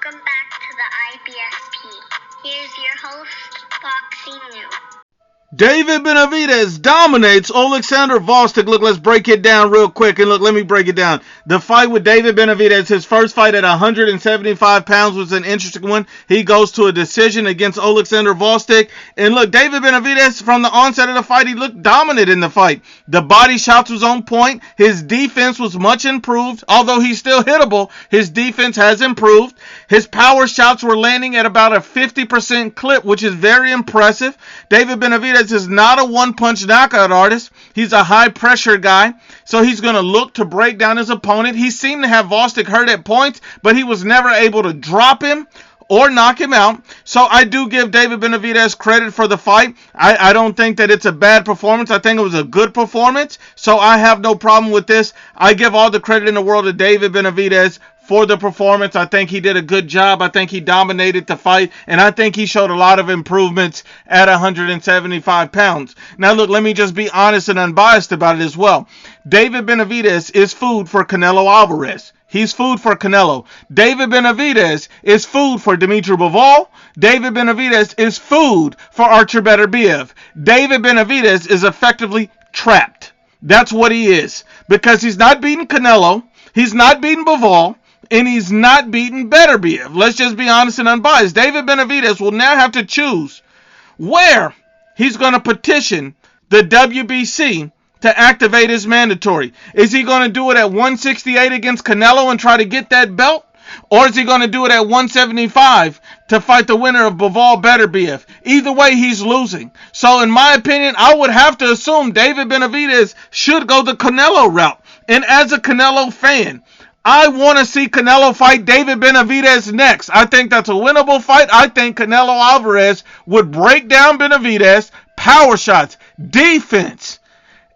Welcome back to the IBSP. Here's your host, Boxing New. David Benavidez dominates Alexander Gvozdyk. Look, let's break it down real quick. And look, let me break it down. The fight with David Benavidez, his first fight at 175 pounds was an interesting one. He goes to a decision against Alexander Gvozdyk. And look, David Benavidez, from the onset of the fight, he looked dominant in the fight. The body shots was on point. His defense was much improved. Although he's still hittable, his defense has improved. His power shots were landing at about a 50% clip, which is very impressive. David Benavidez is not a one-punch knockout artist. He's a high-pressure guy, so he's going to look to break down his opponent. He seemed to have Gvozdyk hurt at points, but he was never able to drop him or knock him out. So I do give David Benavidez credit for the fight. I don't think that it's a bad performance. I think it was a good performance, so I have no problem with this. I give all the credit in the world to David Benavidez for the performance. I think he did a good job. I think he dominated the fight, and I think he showed a lot of improvements at 175 pounds. Now, look, let me just be honest and unbiased about it as well. David Benavidez is food for Canelo Alvarez. He's food for Canelo. David Benavidez is food for Dimitri Bivol. David Benavidez is food for Artur Beterbiev. David Benavidez is effectively trapped. That's what he is, because he's not beating Canelo, he's not beating Bivol, and he's not beating Beterbiev. Let's just be honest and unbiased. David Benavidez will now have to choose where he's going to petition the WBC to activate his mandatory. Is he going to do it at 168 against Canelo and try to get that belt? Or is he going to do it at 175 to fight the winner of Bivol Beterbiev? Either way, he's losing. So in my opinion, I would have to assume David Benavidez should go the Canelo route. And as a Canelo fan, I want to see Canelo fight David Benavidez next. I think that's a winnable fight. I think Canelo Alvarez would break down Benavidez. Power shots, defense.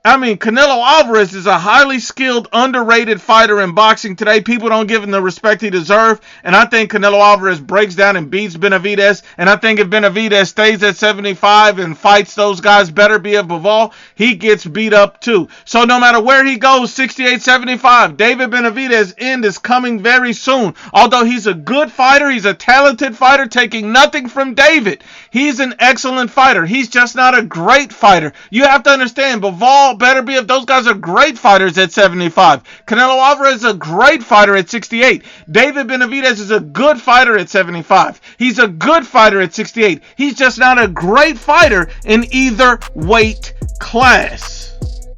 I mean, Canelo Alvarez is a highly skilled, underrated fighter in boxing today. People don't give him the respect he deserves. And I think Canelo Alvarez breaks down and beats Benavidez. And I think if Benavidez stays at 75 and fights those guys Beterbiev, Bivol, he gets beat up too. So no matter where he goes, 68, 75, David Benavidez's end is coming very soon. Although he's a good fighter, he's a talented fighter, taking nothing from David. He's an excellent fighter. He's just not a great fighter. You have to understand, Bivol, Beterbiev, those guys are great fighters at 75. Canelo Alvarez is a great fighter at 68. David Benavidez is a good fighter at 75. He's a good fighter at 68. He's just not a great fighter in either weight class.